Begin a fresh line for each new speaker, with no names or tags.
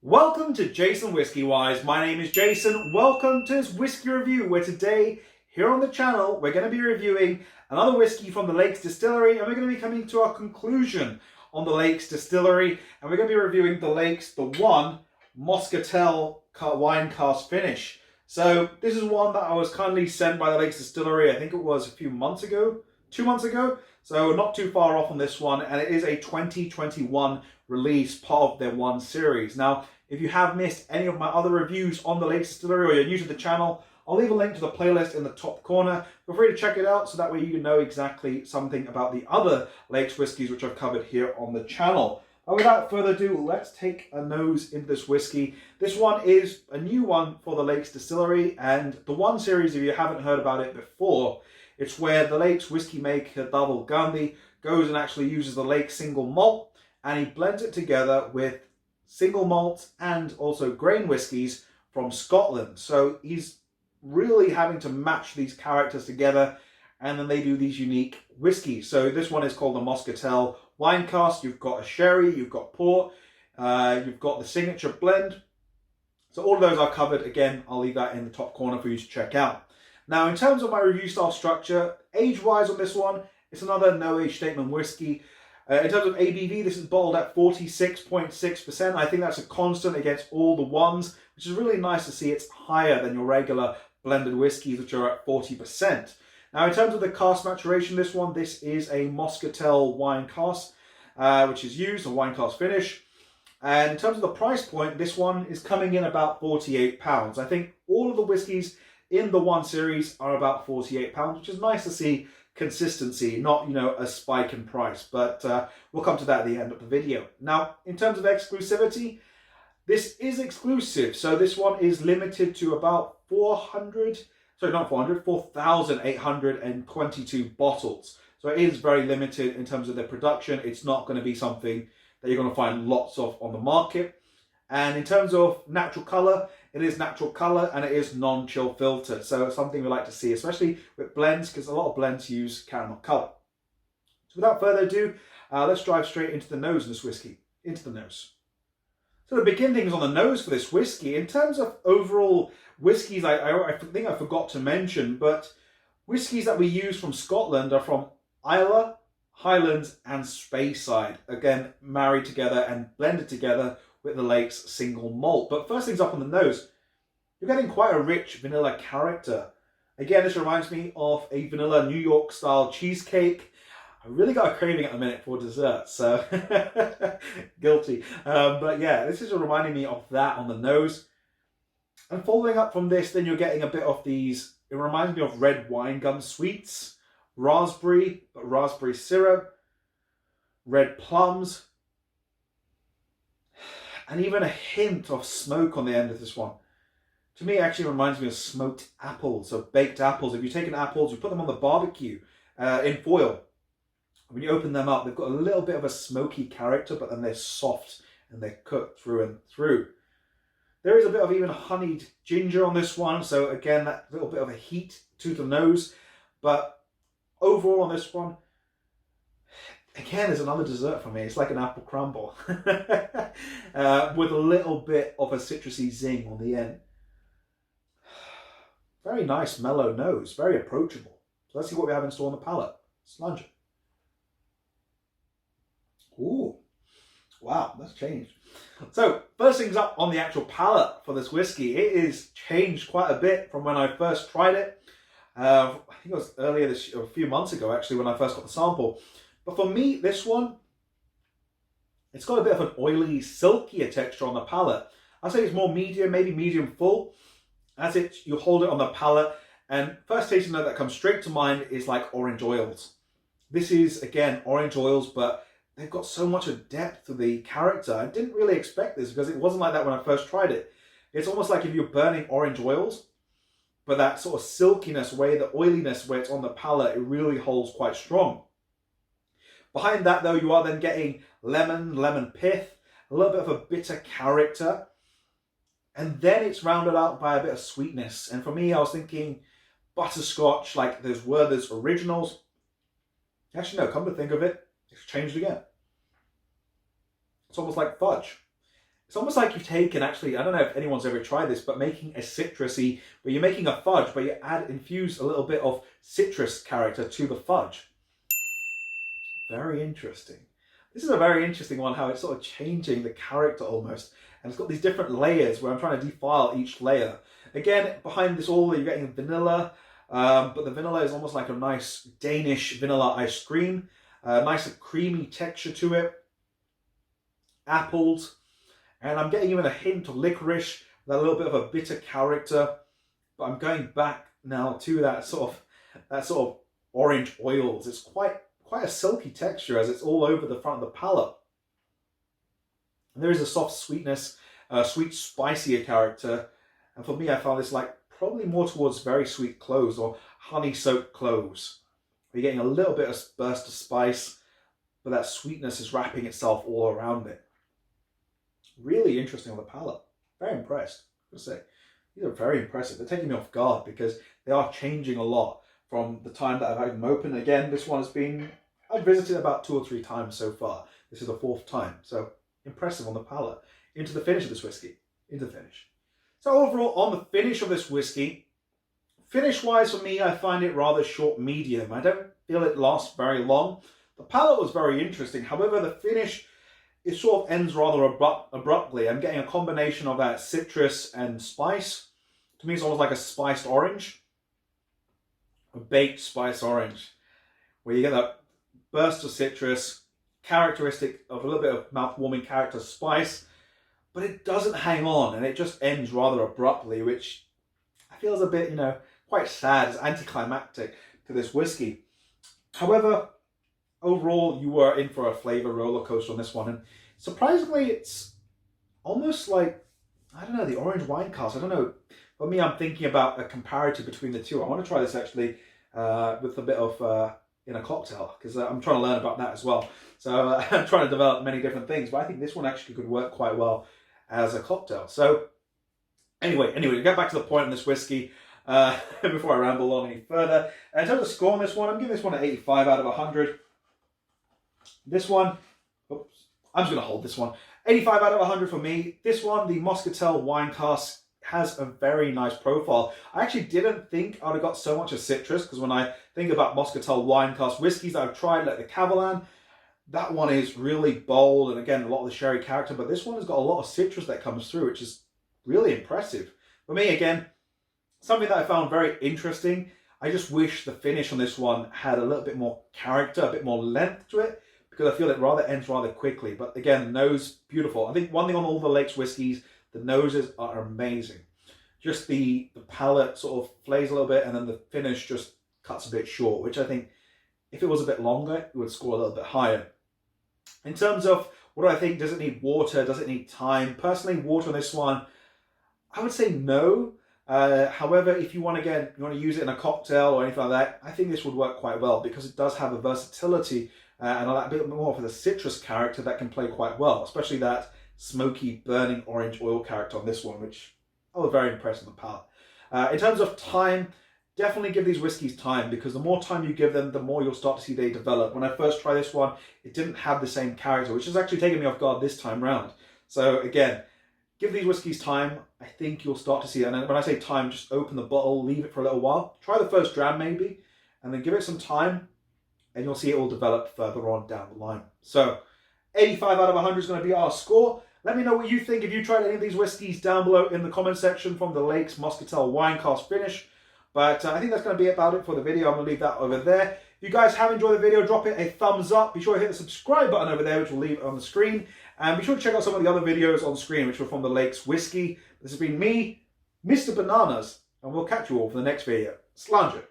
Welcome to JasonWhiskyWise. My name is Jason. Welcome to this whiskey review where today, here on the channel, we're going to be reviewing another whiskey from the Lakes Distillery, and we're going to be coming to our conclusion on the Lakes Distillery, and we're going to be reviewing the Lakes, the one Moscatel wine cask finish. So this is one that I was kindly sent by the Lakes Distillery, I think it was a few months ago, 2 months ago, so not too far off on this one, and it is a 2021 release, part of their one series. Now, if you have missed any of my other reviews on the Lakes Distillery or you're new to the channel, I'll leave a link to the playlist in the top corner. Feel free to check it out so that way you can know exactly something about the other Lakes whiskies which I've covered here on the channel. But without further ado, let's take a nose into this whiskey. This one is a new one for the Lakes Distillery, and the one series, if you haven't heard about it before, it's where the Lakes Whiskymaker Double Gandhi goes and actually uses the Lake single malt, and he blends it together with single malt and also grain whiskies from Scotland. So he's really having to match these characters together, and then they do these unique whiskies. So this one is called the Moscatel wine cask. You've got a sherry, you've got port, you've got the signature blend. So all of those are covered. Again, I'll leave that in the top corner for you to check out. Now, in terms of my review style structure, age-wise on this one, it's another no-age statement whiskey. In terms of ABV, this is bottled at 46.6%. I think that's a constant against all the ones, which is really nice to see. It's higher than your regular blended whiskies, which are at 40%. Now, in terms of the cask maturation, this is a Moscatel wine cask, which is used, a wine cask finish. And in terms of the price point, this one is coming in about £48. I think all of the whiskies in the one series are about £48, which is nice to see. Consistency, not, a spike in price, but we'll come to that at the end of the video. Now, in terms of exclusivity, this is exclusive. So this one is limited to about 4,822 bottles. So it is very limited in terms of their production. It's not going to be something that you're going to find lots of on the market. And in terms of natural color, it is natural color and it is non-chill filtered. So it's something we like to see, especially with blends, because a lot of blends use caramel color. So without further ado, let's dive straight into the nose of this whiskey. Into the nose. So to begin things on the nose for this whiskey, in terms of overall whiskies, I think I forgot to mention, but whiskies that we use from Scotland are from Islay, Highlands and Speyside. Again, married together and blended together with the Lakes single malt. But first things up on the nose, you're getting quite a rich vanilla character. Again, this reminds me of a vanilla New York style cheesecake. I really got a craving at the minute for dessert, so guilty. But yeah, this is reminding me of that on the nose. And following up from this, then you're getting a bit of these, it reminds me of red wine gum sweets, raspberry, but raspberry syrup, red plums, and even a hint of smoke on the end of this one. To me, it actually reminds me of smoked apples, or baked apples. If you take apples, you put them on the barbecue in foil. When you open them up, they've got a little bit of a smoky character, but then they're soft and they're cooked through and through. There is a bit of even honeyed ginger on this one, so again, that little bit of a heat to the nose. But overall on this one, again, there's another dessert for me. It's like an apple crumble with a little bit of a citrusy zing on the end. Very nice, mellow nose. Very approachable. So let's see what we have in store on the palate. Slunge it. Ooh. Wow, that's changed. So, first things up on the actual palate for this whiskey. It is changed quite a bit from when I first tried it. I think it was earlier this year, a few months ago actually, when I first got the sample. But for me, this one, it's got a bit of an oily, silkier texture on the palate. I'd say it's more medium, maybe medium full. As you hold it on the palate, and first tasting note that comes straight to mind is like orange oils. This is, again, orange oils, but they've got so much of depth to the character. I didn't really expect this because it wasn't like that when I first tried it. It's almost like if you're burning orange oils, but that sort of silkiness way, the oiliness where it's on the palate, it really holds quite strong. Behind that, though, you are then getting lemon pith, a little bit of a bitter character, and then it's rounded out by a bit of sweetness. And for me, I was thinking butterscotch, like those Werther's Originals. Actually, no, come to think of it, it's changed again. It's almost like fudge. It's almost like you've taken, actually, I don't know if anyone's ever tried this, but making a citrusy, where you're making a fudge, but you infuse a little bit of citrus character to the fudge. Very interesting. This is a very interesting one, how it's sort of changing the character almost. And it's got these different layers where I'm trying to defile each layer. Again, behind this all, you're getting vanilla, but the vanilla is almost like a nice Danish vanilla ice cream. Nice creamy texture to it. Apples. And I'm getting even a hint of licorice, with a little bit of a bitter character. But I'm going back now to that sort of orange oils. It's quite a silky texture as it's all over the front of the palate. And there is a soft sweetness, sweet spicier character. And for me, I found this like probably more towards very sweet cloves or honey-soaked cloves. You're getting a little bit of burst of spice, but that sweetness is wrapping itself all around it. Really interesting on the palate. Very impressed, I have to say. These are very impressive. They're taking me off guard because they are changing a lot from the time that I've had them open. Again, this one has been, I've visited about 2 or 3 times so far. This is the 4th time. So impressive on the palate. Into the finish of this whiskey. Into the finish. So overall, on the finish of this whiskey, finish-wise for me, I find it rather short medium. I don't feel it lasts very long. The palate was very interesting. However, the finish, it sort of ends rather abruptly. I'm getting a combination of that citrus and spice. To me, it's almost like a spiced orange. A baked spiced orange. Where you get that burst of citrus, characteristic of a little bit of mouth-warming character spice. But it doesn't hang on, and it just ends rather abruptly, which I feel is a bit, quite sad. It's anticlimactic to this whiskey. However, overall, you were in for a flavour roller coaster on this one, and surprisingly, it's almost like, I don't know, the orange wine cask. I don't know. For me, I'm thinking about a comparative between the two. I want to try this actually with a bit of in a cocktail, because I'm trying to learn about that as well. So I'm trying to develop many different things, but I think this one actually could work quite well as a cocktail. So anyway, to get back to the point on this whiskey, before I ramble on any further, in terms of score on this one, I'm giving this one an 85 out of 100. This one, oops, I'm just going to hold this one. 85 out of 100 for me. This one, the Moscatel wine cask, has a very nice profile. I actually didn't think I would have got so much of citrus, because when I think about Moscatel wine cask whiskies that I've tried, like the Cavalan, that one is really bold, and again, a lot of the sherry character, but this one has got a lot of citrus that comes through, which is really impressive. For me, again, something that I found very interesting. I just wish the finish on this one had a little bit more character, a bit more length to it, because I feel it ends rather quickly. But again, the nose, beautiful. I think one thing on all the Lakes whiskies, the noses are amazing. Just the palate sort of flays a little bit, and then the finish just cuts a bit short, which I think if it was a bit longer, it would score a little bit higher. In terms of what do I think, does it need water, does it need time? Personally, water on this one, I would say no. However, if you want to use it in a cocktail or anything like that, I think this would work quite well, because it does have a versatility and a bit more for the citrus character that can play quite well, especially that smoky, burning orange oil character on this one, which I was very impressed with the palate. In terms of time, definitely give these whiskies time, because the more time you give them, the more you'll start to see they develop. When I first tried this one, it didn't have the same character, which has actually taken me off guard this time round. So again, give these whiskies time. I think you'll start to see it. And when I say time, just open the bottle, leave it for a little while. Try the first dram maybe, and then give it some time, and you'll see it will develop further on down the line. So 85 out of 100 is going to be our score. Let me know what you think if you tried any of these whiskies down below in the comment section from the Lakes Moscatel wine cask finish. But I think that's going to be about it for the video. I'm going to leave that over there. If you guys have enjoyed the video, drop it a thumbs up. Be sure to hit the subscribe button over there, which we'll leave on the screen. And be sure to check out some of the other videos on screen, which were from the Lakes Whiskey. This has been me, Mr. Bananas, and we'll catch you all for the next video. Slanger.